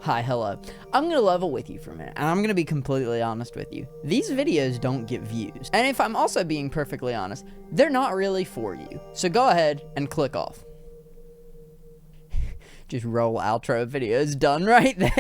Hi, hello. I'm going to level with you for a minute, and I'm going to be completely honest with you. These videos don't get views. And if I'm also being perfectly honest, they're not really for you. So go ahead and click off. Just roll outro videos, done right there.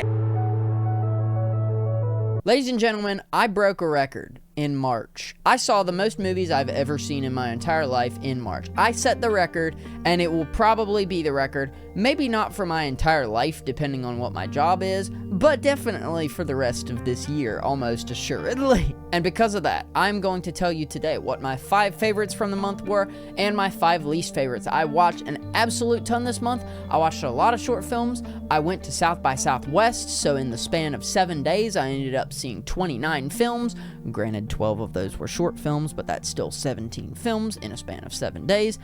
Ladies and gentlemen, I broke a record in March. I saw the most movies I've ever seen in my entire life in March. I set the record, and it will probably be the record, maybe not for my entire life, depending on what my job is, but definitely for the rest of this year, almost assuredly. And because of that, I'm going to tell you today what my 5 favorites from the month were, and my 5 least favorites. I watched an absolute ton this month. I watched a lot of short films. I went to South by Southwest, so in the span of 7 days, I ended up seeing 29 films. Granted, 12 of those were short films, but that's still 17 films in a span of 7 days.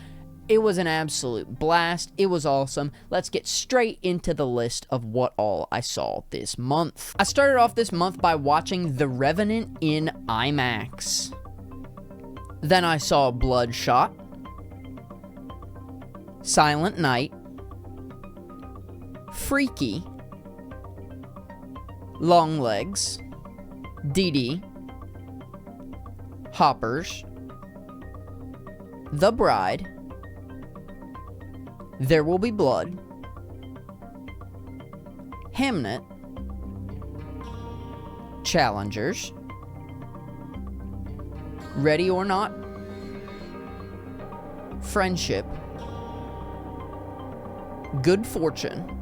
It was an absolute blast. It was awesome. Let's get straight into the list of what all I saw this month. I started off this month by watching The Revenant in IMAX. Then I saw Bloodshot, Silent Night, Freaky, Longlegs, Dee Dee, Hoppers, The Bride, There Will Be Blood, Hamnet, Challengers, Ready or Not, Friendship, Good Fortune.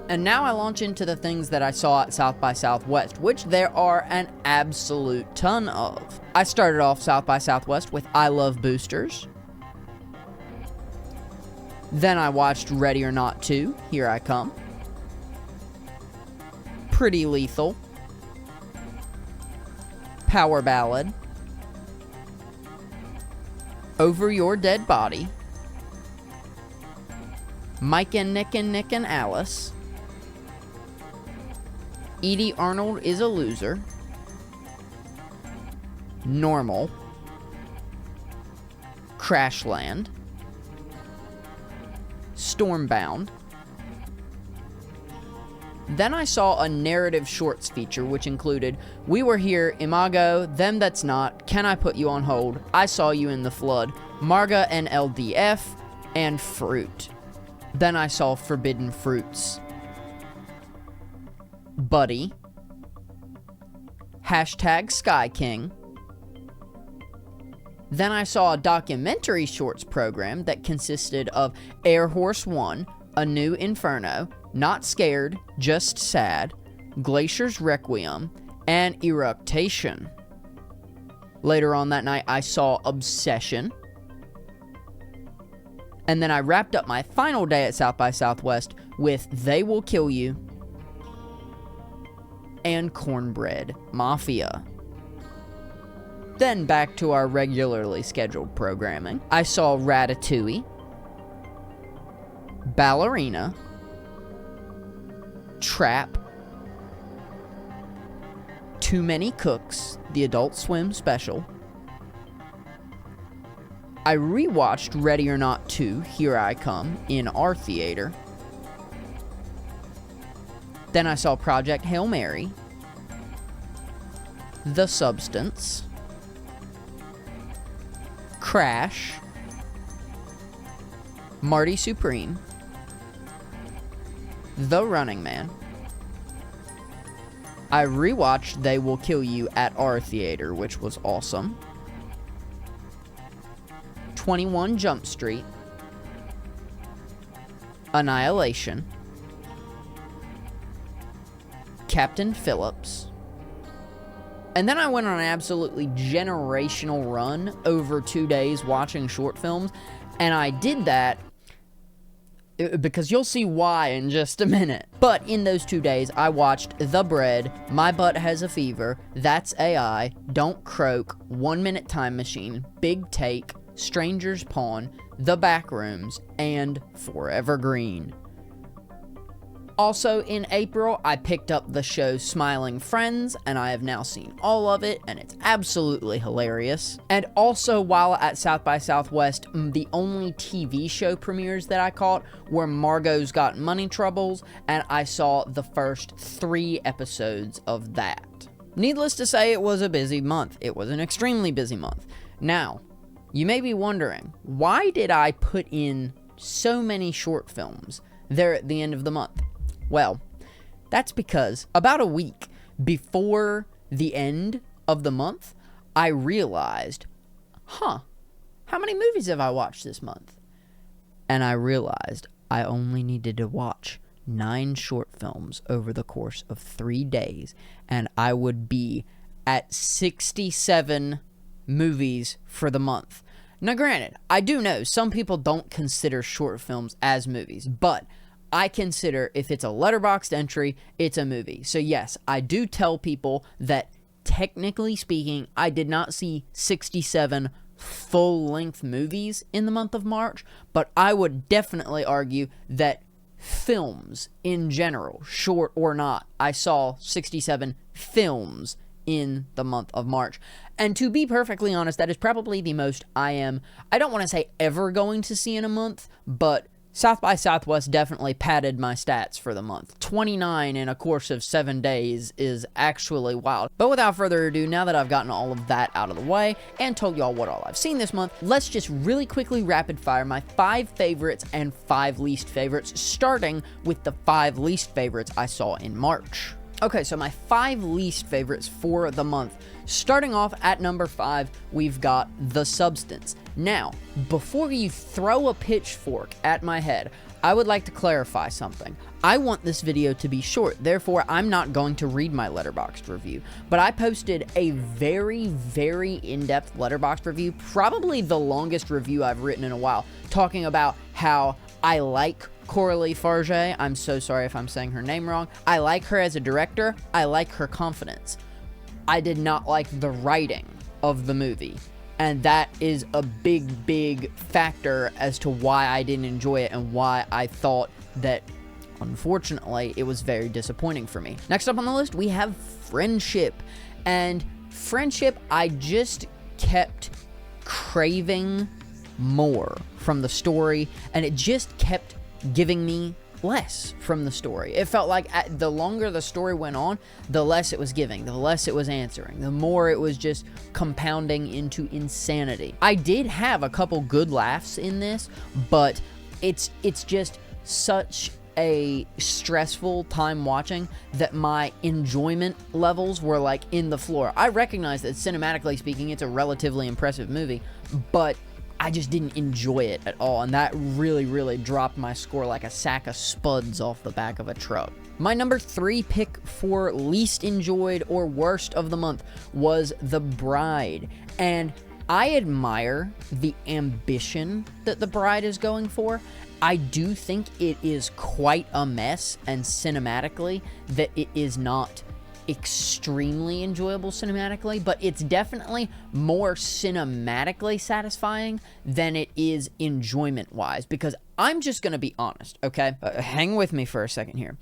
And now I launch into the things that I saw at South by Southwest, which there are an absolute ton of. I started off South by Southwest with I Love Boosters. Then I watched Ready or Not 2, Here I Come. Pretty Lethal. Power Ballad. Over Your Dead Body. Mike and Nick and Alice. Edie Arnold is a Loser. Normal. Crashland. Stormbound. Then I saw a narrative shorts feature which included We Were Here, Imago, Them That's Not, Can I Put You on Hold, I Saw You in the Flood, Marga and LDF, and Fruit. Then I saw Forbidden Fruits, Buddy, Hashtag Sky King. Then I saw a documentary shorts program that consisted of Air Horse 1, A New Inferno, Not Scared, Just Sad, Glacier's Requiem, and Eructation. Later on that night, I saw Obsession. And then I wrapped up my final day at South by Southwest with They Will Kill You and Cornbread Mafia. Then back to our regularly scheduled programming. I saw Ratatouille, Ballerina, Trap, Too Many Cooks, the Adult Swim special. I rewatched Ready or Not 2, Here I Come, in our theater. Then I saw Project Hail Mary, The Substance, Crash, Marty Supreme, The Running Man. I rewatched They Will Kill You at our theater, which was awesome. 21 Jump Street, Annihilation, Captain Phillips. And then I went on an absolutely generational run over 2 days watching short films, and I did that because you'll see why in just a minute. But in those 2 days, I watched The Bread, My Butt Has a Fever, That's AI, Don't Croak, 1 Minute Time Machine, Big Take, Stranger's Pawn, The Backrooms, and Forever Green. Also in April, I picked up the show Smiling Friends, and I have now seen all of it, and it's absolutely hilarious. And also while at South by Southwest, the only TV show premieres that I caught were Margot's Got Money Troubles, and I saw the first 3 episodes of that. Needless to say, it was a busy month. It was an extremely busy month. Now, you may be wondering, why did I put in so many short films there at the end of the month? Well, that's because about a week before the end of the month, I realized, how many movies have I watched this month? And I realized I only needed to watch 9 short films over the course of 3 days, and I would be at 67 movies for the month. Now, granted, I do know some people don't consider short films as movies, but I consider if it's a Letterboxd entry, it's a movie. So yes, I do tell people that technically speaking, I did not see 67 full-length movies in the month of March, but I would definitely argue that films in general, short or not, I saw 67 films in the month of March. And to be perfectly honest, that is probably the most I don't want to say ever going to see in a month, but South by Southwest definitely padded my stats for the month. 29 in a course of 7 days is actually wild. But without further ado, now that I've gotten all of that out of the way and told y'all what all I've seen this month, let's just really quickly rapid fire my 5 favorites and 5 least favorites, starting with the 5 least favorites I saw in March. Okay, so my 5 least favorites for the month. Starting off at number 5, we've got The Substance. Now, before you throw a pitchfork at my head, I would like to clarify something. I want this video to be short, therefore I'm not going to read my Letterboxd review, but I posted a very, very in-depth Letterboxd review, probably the longest review I've written in a while, talking about how I like Coralie Farge. I'm so sorry if I'm saying her name wrong. I like her as a director. I like her confidence. I did not like the writing of the movie, and that is a big, big factor as to why I didn't enjoy it and why I thought that, unfortunately, it was very disappointing for me. Next up on the list, we have Friendship. And Friendship, I just kept craving more from the story, and it just kept giving me less from the story. It felt like the longer the story went on, the less it was giving, the less it was answering, the more it was just compounding into insanity. I did have a couple good laughs in this, but it's just such a stressful time watching that my enjoyment levels were like in the floor. I recognize that cinematically speaking, it's a relatively impressive movie, but I just didn't enjoy it at all, and that really, really dropped my score like a sack of spuds off the back of a truck. My number 3 pick for least enjoyed or worst of the month was The Bride, and I admire the ambition that The Bride is going for. I do think it is quite a mess, and cinematically, that it is not extremely enjoyable cinematically, but it's definitely more cinematically satisfying than it is enjoyment wise, because I'm just gonna be honest, okay? Hang with me for a second here.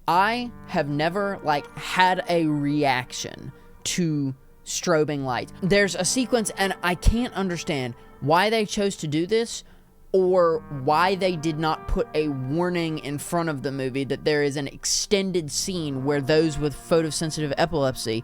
I have never had a reaction to strobing lights. There's a sequence, and I can't understand why they chose to do this, or why they did not put a warning in front of the movie that there is an extended scene where those with photosensitive epilepsy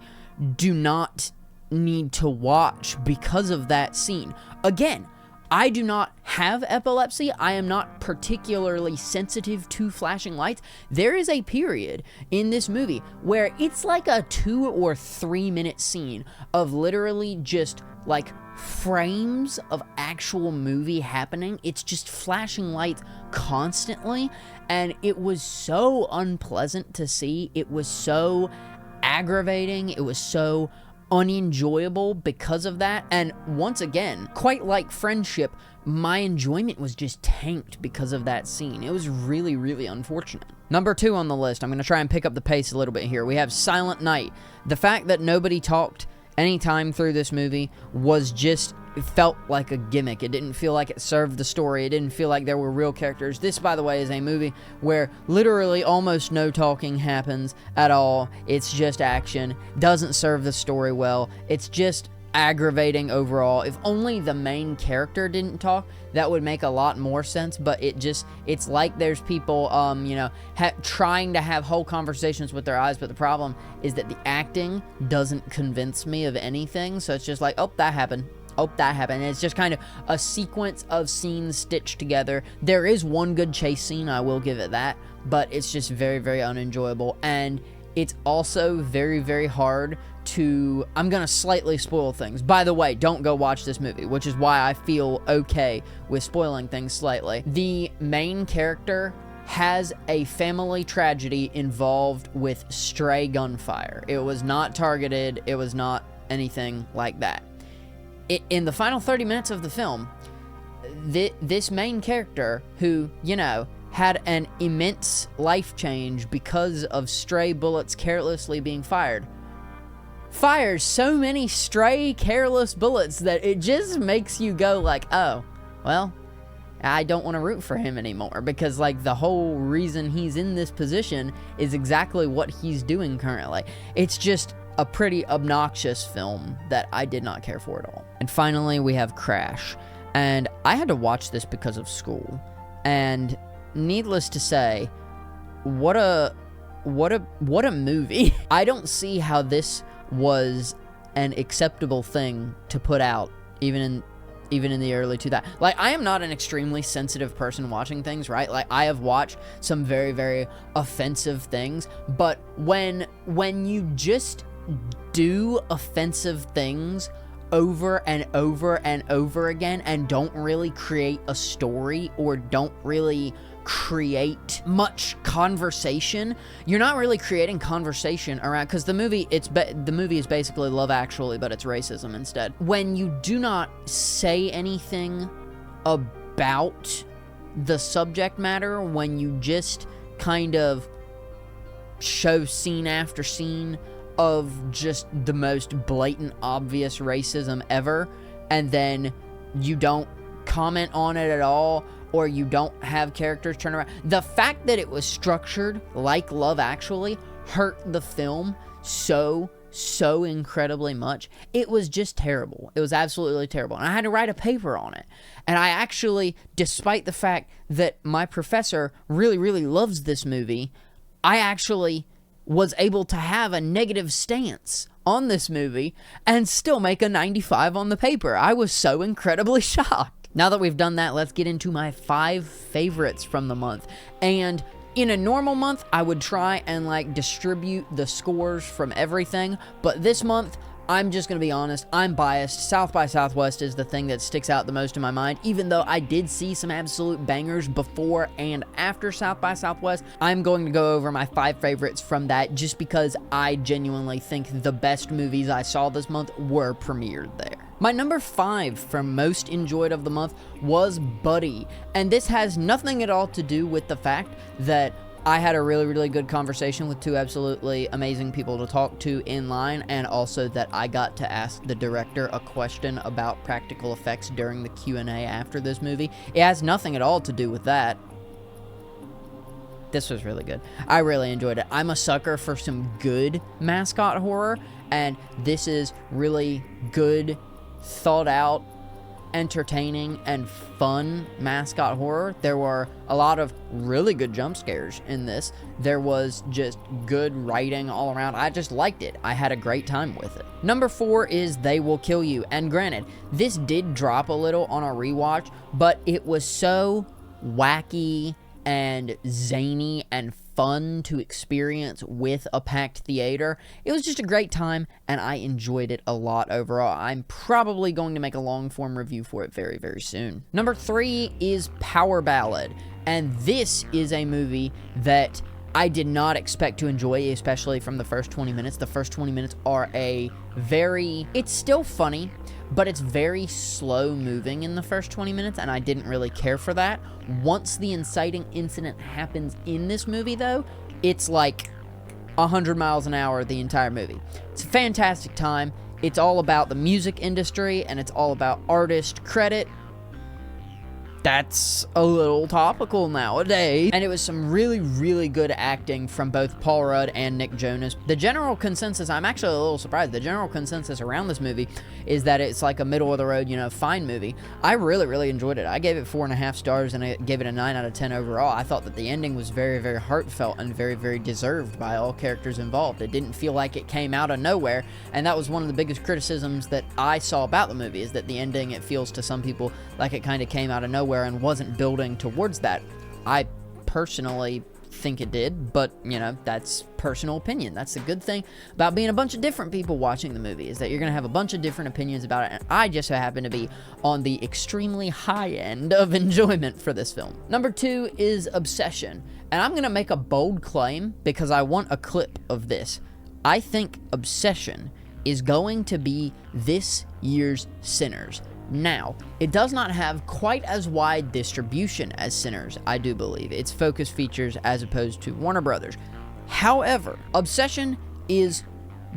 do not need to watch because of that scene. Again, I do not have epilepsy. I am not particularly sensitive to flashing lights. There is a period in this movie where it's like a 2 or 3 minute scene of literally just frames of actual movie happening. It's just flashing lights constantly, and it was so unpleasant to see. It was so aggravating. It was so unenjoyable because of that. And once again, quite like Friendship, my enjoyment was just tanked because of that scene. It was really, really unfortunate. Number 2 on the list, I'm going to try and pick up the pace a little bit here. We have Silent Night. The fact that nobody talked anytime through this movie was just felt like a gimmick. It didn't feel like it served the story. It didn't feel like there were real characters. This, by the way, is a movie where literally almost no talking happens at all. It's just action. Doesn't serve the story well. It's just aggravating overall. If only the main character didn't talk, that would make a lot more sense, but it's like there's people trying to have whole conversations with their eyes, but the problem is that the acting doesn't convince me of anything. So it's just like, oh, that happened. And it's just kind of a sequence of scenes stitched together. There is one good chase scene, I will give it that, but it's just very, very unenjoyable. And it's also very, very hard to... I'm going to slightly spoil things. By the way, don't go watch this movie, which is why I feel okay with spoiling things slightly. The main character has a family tragedy involved with stray gunfire. It was not targeted. It was not anything like that. In the final 30 minutes of the film, this main character, who, had an immense life change because of stray bullets carelessly being fired, fires so many stray, careless bullets that it just makes you go like, oh, well, I don't want to root for him anymore, because like the whole reason he's in this position is exactly what he's doing currently. It's just a pretty obnoxious film that I did not care for at all. And finally, we have Crash. And I had to watch this because of school. And needless to say, what a movie. I don't see how this was an acceptable thing to put out even in the early 2000s. Like, I am not an extremely sensitive person watching things, right? Like, I have watched some very, very offensive things, but when you just do offensive things over and over and over again and don't really create a story or don't really create much conversation, you're not really creating conversation around, because the movie is basically Love Actually, but it's racism instead. When you do not say anything about the subject matter, when you just kind of show scene after scene of just the most blatant, obvious racism ever, and then you don't comment on it at all, or you don't have characters turn around. The fact that it was structured like Love Actually hurt the film so incredibly much. It was just terrible. It was absolutely terrible. And I had to write a paper on it. And I actually, despite the fact that my professor really, really loves this movie, I actually was able to have a negative stance on this movie and still make a 95 on the paper. I was so incredibly shocked. Now that we've done that, let's get into my 5 favorites from the month. And in a normal month, I would try and distribute the scores from everything, but this month, I'm just going to be honest, I'm biased. South by Southwest is the thing that sticks out the most in my mind. Even though I did see some absolute bangers before and after South by Southwest, I'm going to go over my 5 favorites from that just because I genuinely think the best movies I saw this month were premiered there. My number 5 from most enjoyed of the month was Buddy, and this has nothing at all to do with the fact that I had a really, really good conversation with 2 absolutely amazing people to talk to in line, and also that I got to ask the director a question about practical effects during the Q&A after this movie. It has nothing at all to do with that. This was really good. I really enjoyed it. I'm a sucker for some good mascot horror, and this is really good, thought out, entertaining, and fun mascot horror. There were a lot of really good jump scares in this. There was just good writing all around. I just liked it. I had a great time with it. Number 4 is They Will Kill You. And granted, this did drop a little on a rewatch, but it was so wacky and zany and fun to experience with a packed theater. It was just a great time, and I enjoyed it a lot overall. I'm probably going to make a long-form review for it very, very soon. Number 3 is Power Ballad, and this is a movie that I did not expect to enjoy, especially from the first 20 minutes. The first 20 minutes are it's still funny, but it's very slow moving in the first 20 minutes, and I didn't really care for that. Once the inciting incident happens in this movie, though, it's like 100 miles an hour the entire movie. It's a fantastic time. It's all about the music industry, and it's all about artist credit. That's a little topical nowadays. And it was some really, really good acting from both Paul Rudd and Nick Jonas. The general consensus, I'm actually a little surprised, the general consensus around this movie is that it's like a middle-of-the-road, fine movie. I really, really enjoyed it. I gave it 4.5 stars, and I gave it a 9 out of 10 overall. I thought that the ending was very, very heartfelt and very, very deserved by all characters involved. It didn't feel like it came out of nowhere, and that was one of the biggest criticisms that I saw about the movie, is that the ending, it feels to some people like it kind of came out of nowhere and wasn't building towards that. I personally think it did, but that's personal opinion. That's the good thing about being a bunch of different people watching the movie, is that you're gonna have a bunch of different opinions about it, and I just happen to be on the extremely high end of enjoyment for this film. Number 2 is Obsession, and I'm gonna make a bold claim because I want a clip of this. I think Obsession is going to be this year's Sinners. Now, it does not have quite as wide distribution as Sinners, I do believe. It's Focus Features as opposed to Warner Brothers. However, Obsession is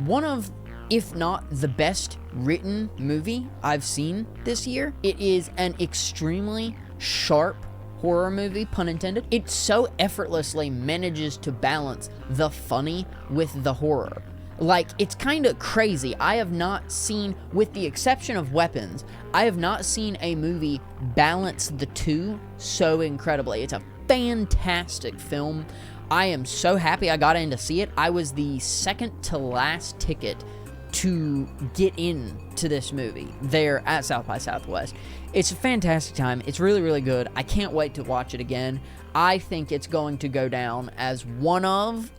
one of, if not the best written movie I've seen this year. It is an extremely sharp horror movie, pun intended. It so effortlessly manages to balance the funny with the horror. Like, it's kind of crazy. I have not seen, with the exception of Weapons, I have not seen a movie balance the two so incredibly. It's a fantastic film. I am so happy I got in to see it. I was the second to last ticket to get into this movie there at South by Southwest. It's a fantastic time. It's really, really good. I can't wait to watch it again. I think it's going to go down as one of,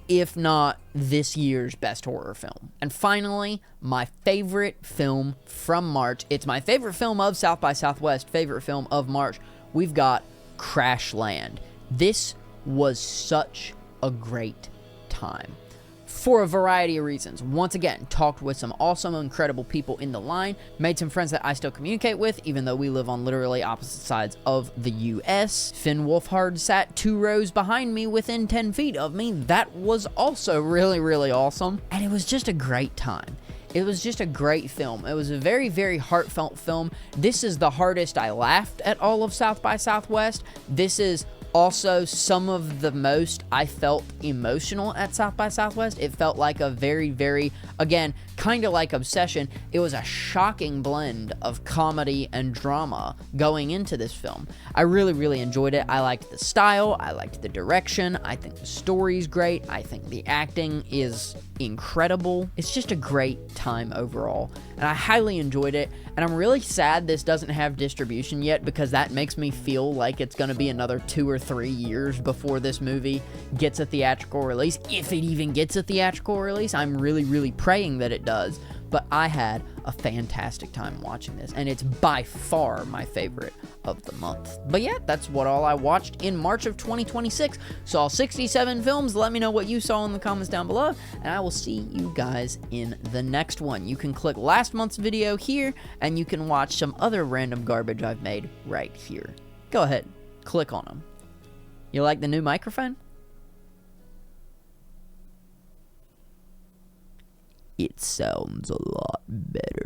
if not this year's best horror film. And finally, my favorite film from March. It's my favorite film of South by Southwest, favorite film of March. We've got Crashland. This was such a great time for a variety of reasons. Once again, talked with some awesome, incredible people in the line, made some friends that I still communicate with, even though we live on literally opposite sides of the U.S. Finn Wolfhard sat 2 rows behind me within 10 feet of me. That was also really, really awesome. And it was just a great time. It was just a great film. It was a very, very heartfelt film. This is the hardest I laughed at all of South by Southwest. This is also some of the most I felt emotional at South by Southwest. It felt like a very, very, again, kind of like Obsession. It was a shocking blend of comedy and drama going into this film. I really, really enjoyed it. I liked the style. I liked the direction. I think the story's great. I think the acting is incredible. It's just a great time overall, and I highly enjoyed it. And I'm really sad this doesn't have distribution yet, because that makes me feel like it's going to be another 2 or 3 years before this movie gets a theatrical release, if it even gets a theatrical release. I'm really, really praying that it does. But I had a fantastic time watching this, and it's by far my favorite of the month. But yeah, that's what all I watched in March of 2026. Saw 67 films. Let me know what you saw in the comments down below, and I will see you guys in the next one. You can click last month's video here, and you can watch some other random garbage I've made right here. Go ahead, click on them. You like the new microphone? It sounds a lot better.